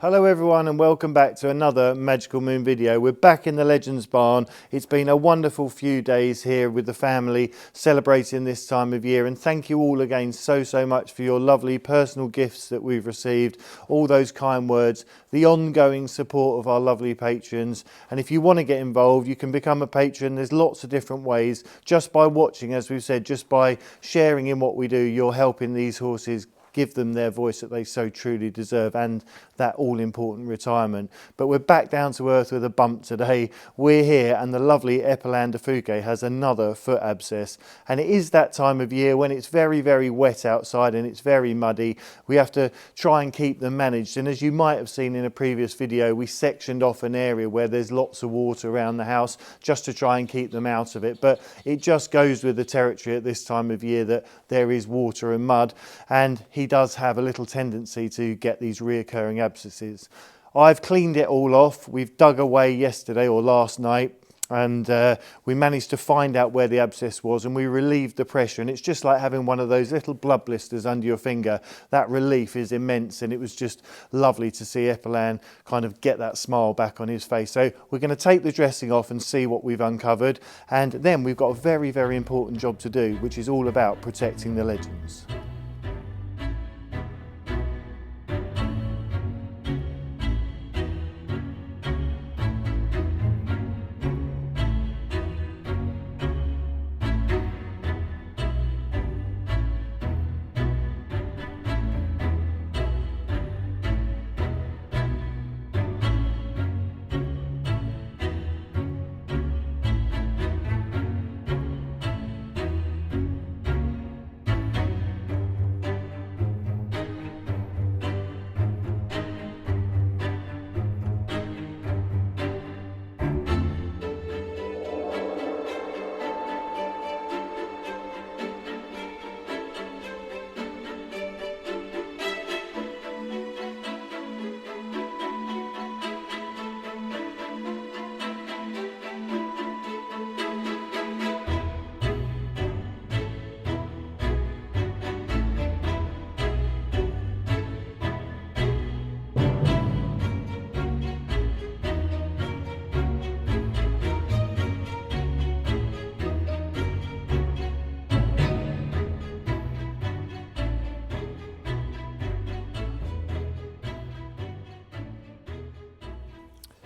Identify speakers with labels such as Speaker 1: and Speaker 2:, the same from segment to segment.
Speaker 1: Hello everyone and welcome back to another Magical Moon video. We're back in the Legends barn. It's been a wonderful few days here with the family celebrating this time of year, and thank you all again so much for your lovely personal gifts that we've received, all those kind words, the ongoing support of our lovely patrons. And if you want to get involved, you can become a patron. There's lots of different ways. Just by watching, as we've said, just by sharing in what we do, you're helping these horses give them their voice that they so truly deserve and that all-important retirement. But we're back down to earth with a bump today. We're here and the lovely Éperlan has another foot abscess. And it is that time of year when it's very wet outside and it's very muddy. We have to try and keep them managed. And as you might have seen in a previous video, we sectioned off an area where there's lots of water around the house just to try and keep them out of it. But it just goes with the territory at this time of year that there is water and mud, and he does have a little tendency to get these reoccurring abscesses. I've cleaned it all off. We've dug away yesterday or last night, and we managed to find out where the abscess was, and we relieved the pressure. And it's just like having one of those little blood blisters under your finger. That relief is immense, and it was just lovely to see Éperlan kind of get that smile back on his face. So we're going to take the dressing off and see what we've uncovered, and then we've got a very important job to do, which is all about protecting the Legends.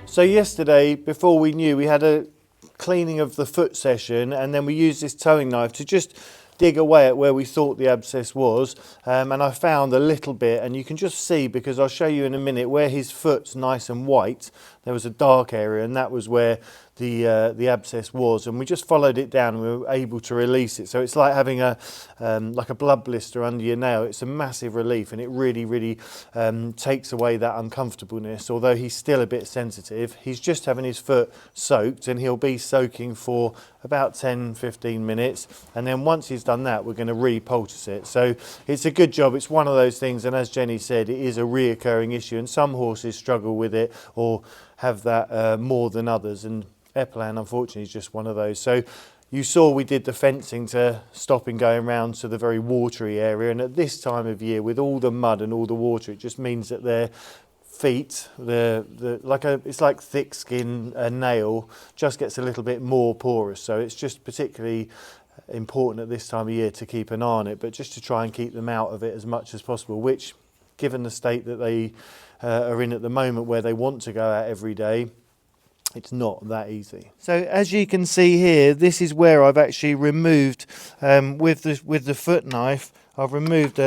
Speaker 1: So yesterday, before we knew, we had a cleaning of the foot session, and then we used this towing knife to just dig away at where we thought the abscess was, and I found a little bit, and you can just see, because I'll show you in a minute, where his foot's nice and white, there was a dark area, and that was where the abscess was, and we just followed it down and we were able to release it. So it's like having a like a blood blister under your nail. It's a massive relief, and it really takes away that uncomfortableness. Although he's still a bit sensitive, he's just having his foot soaked, and he'll be soaking for about 10-15 minutes, and then once he's done that, we're going to re-poultice it. So it's a good job. It's one of those things, and as Jenny said, it is a reoccurring issue, and some horses struggle with it or have that more than others, and Éperlan unfortunately is just one of those. So you saw we did the fencing to stop him going round to the very watery area, and at this time of year with all the mud and all the water, it just means that their feet, it's like thick skin, a nail just gets a little bit more porous. So it's just particularly important at this time of year to keep an eye on it, but just to try and keep them out of it as much as possible, which, given the state that they are in at the moment, where they want to go out every day, it's not that easy. So as you can see here, this is where I've actually removed, with the foot knife, I've removed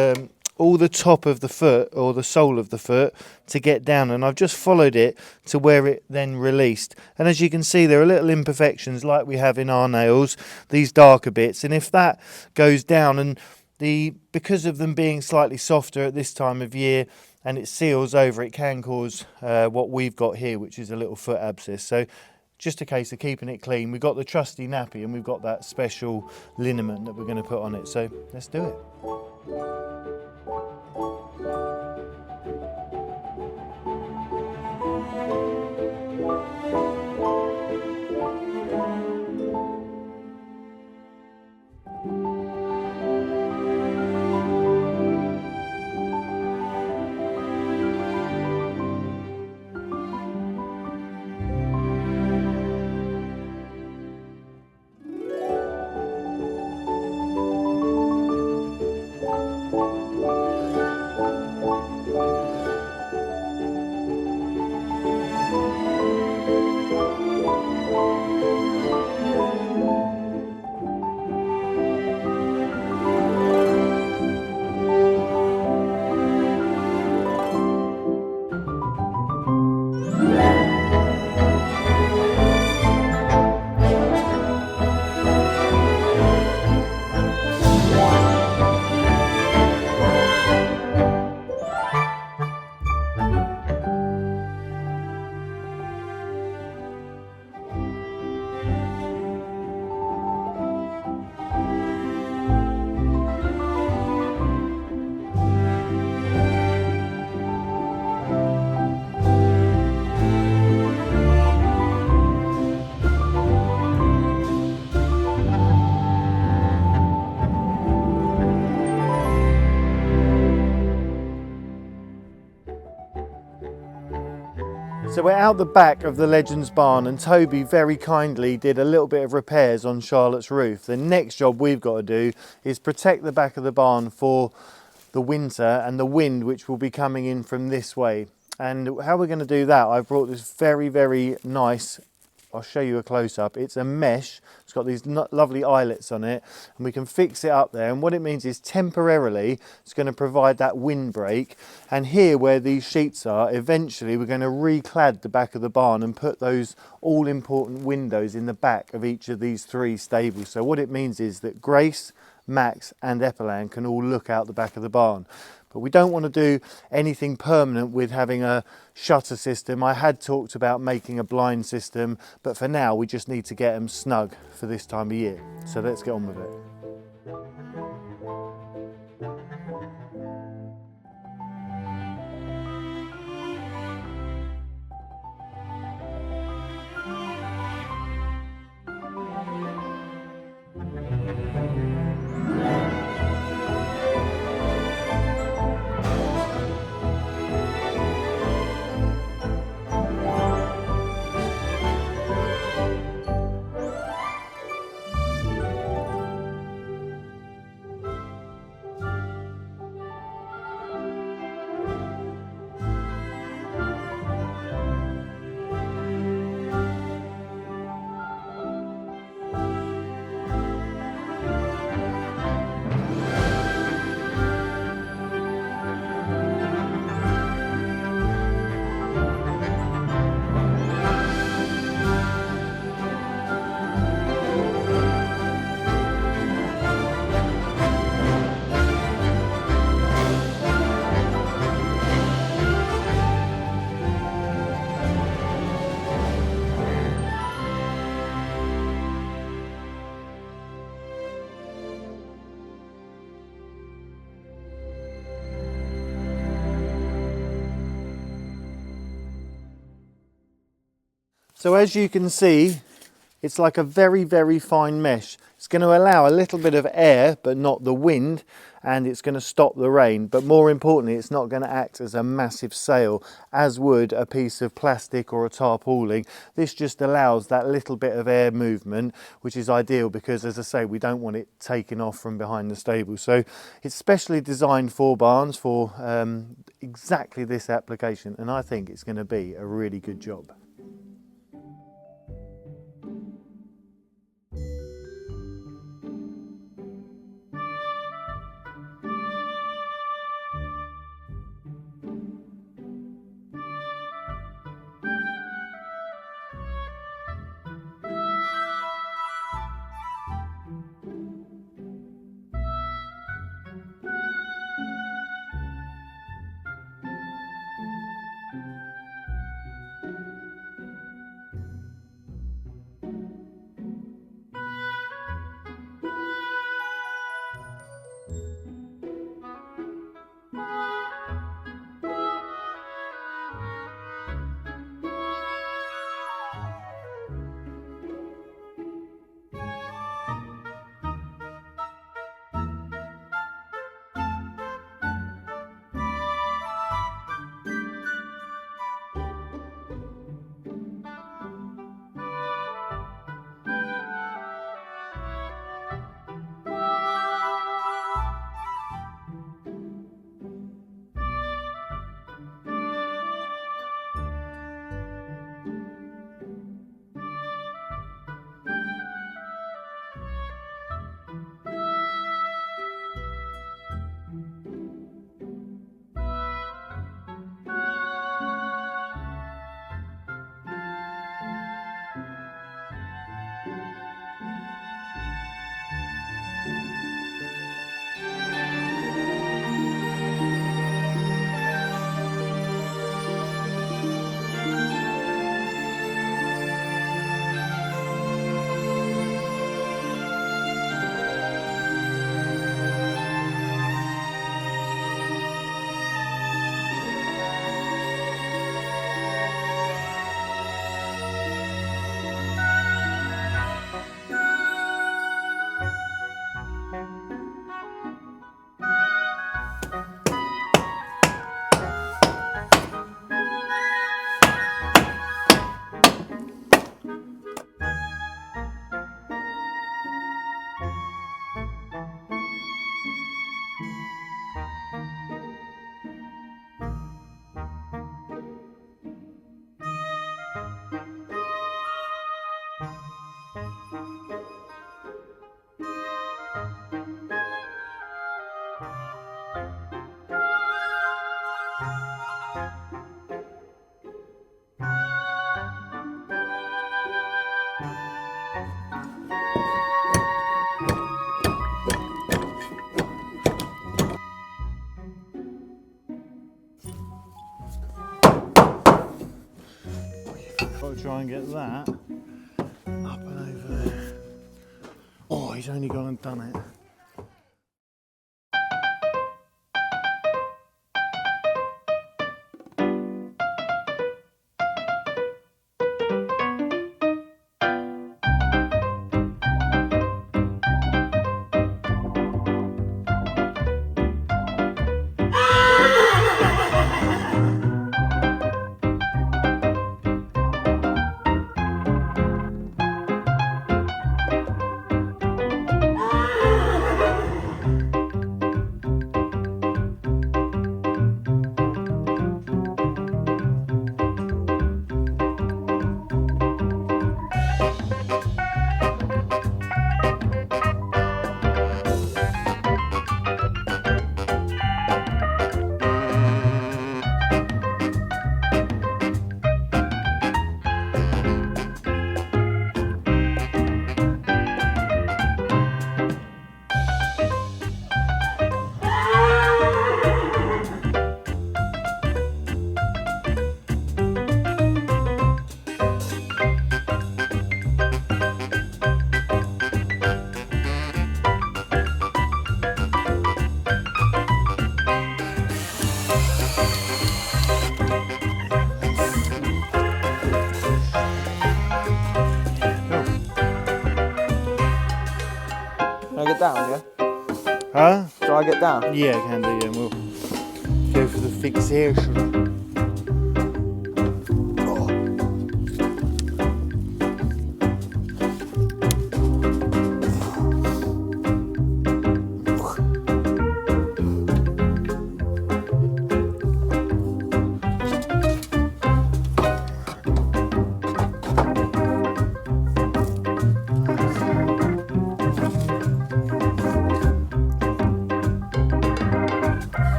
Speaker 1: all the top of the foot, or the sole of the foot, to get down, and I've just followed it to where it then released. And as you can see, there are little imperfections like we have in our nails, these darker bits, and if that goes down, and because of them being slightly softer at this time of year, and it seals over, it can cause what we've got here, which is a little foot abscess. So just a case of keeping it clean. We've got the trusty nappy, and we've got that special liniment that we're going to put on it. So let's do it. So we're out the back of the Legends barn, and Toby very kindly did a little bit of repairs on Charlotte's roof. The next job we've got to do is protect the back of the barn for the winter and the wind which will be coming in from this way. And how we're going to do that, I've brought this very, very nice, I'll show you a close-up. It's a mesh. It's got these lovely eyelets on it, and we can fix it up there. And what it means is temporarily it's going to provide that windbreak. And here where these sheets are, eventually we're going to reclad the back of the barn and put those all-important windows in the back of each of these 3 stables. So what it means is that Grace, Max and Éperlan can all look out the back of the barn. But we don't want to do anything permanent with having a shutter system. I had talked about making a blind system, but for now we just need to get them snug for this time of year. So let's get on with it. So as you can see, it's like a very, very fine mesh. It's going to allow a little bit of air, but not the wind, and it's going to stop the rain. But more importantly, it's not going to act as a massive sail, as would a piece of plastic or a tarpauling. This just allows that little bit of air movement, which is ideal because, as I say, we don't want it taking off from behind the stable. So it's specially designed for barns for exactly this application, and I think it's going to be a really good job. Got to try and get that up and over there. Oh, he's only gone and done it.
Speaker 2: Can I get down, yeah?
Speaker 1: Huh?
Speaker 2: Do I get down?
Speaker 1: Yeah, I can do, yeah. We'll go for the fixation.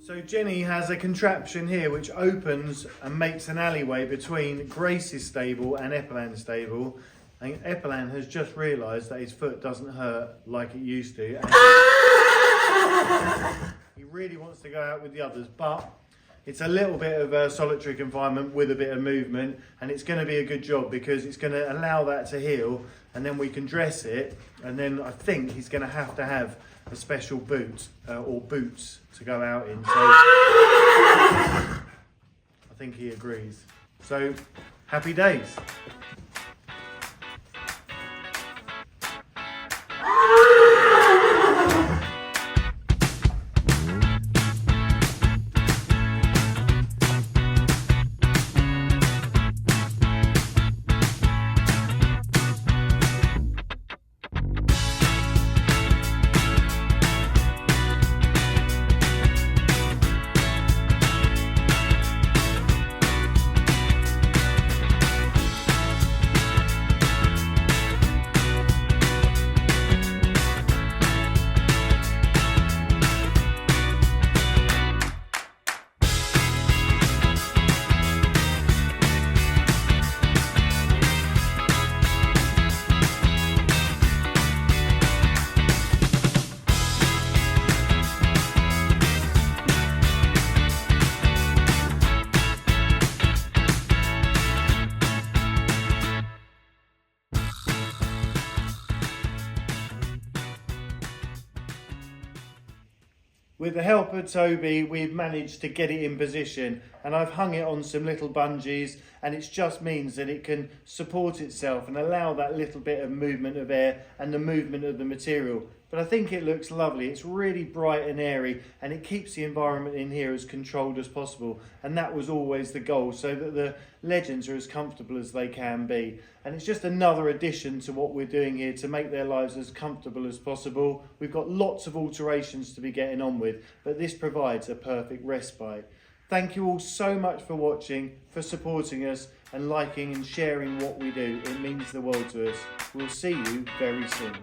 Speaker 1: So Jenny has a contraption here which opens and makes an alleyway between Grace's stable and Éperlan's stable. And Éperlan has just realised that his foot doesn't hurt like it used to. And he really wants to go out with the others, but it's a little bit of a solitary confinement with a bit of movement, and it's going to be a good job because it's going to allow that to heal, and then we can dress it, and then I think he's going to have a special boot or boots to go out in. So I think he agrees. So happy days. With the help of Toby, we've managed to get it in position, and I've hung it on some little bungees, and it just means that it can support itself and allow that little bit of movement of air and the movement of the material. But I think it looks lovely. It's really bright and airy, and it keeps the environment in here as controlled as possible. And that was always the goal, so that the legends are as comfortable as they can be. And it's just another addition to what we're doing here to make their lives as comfortable as possible. We've got lots of alterations to be getting on with, but this provides a perfect respite. Thank you all so much for watching, for supporting us and liking and sharing what we do. It means the world to us. We'll see you very soon.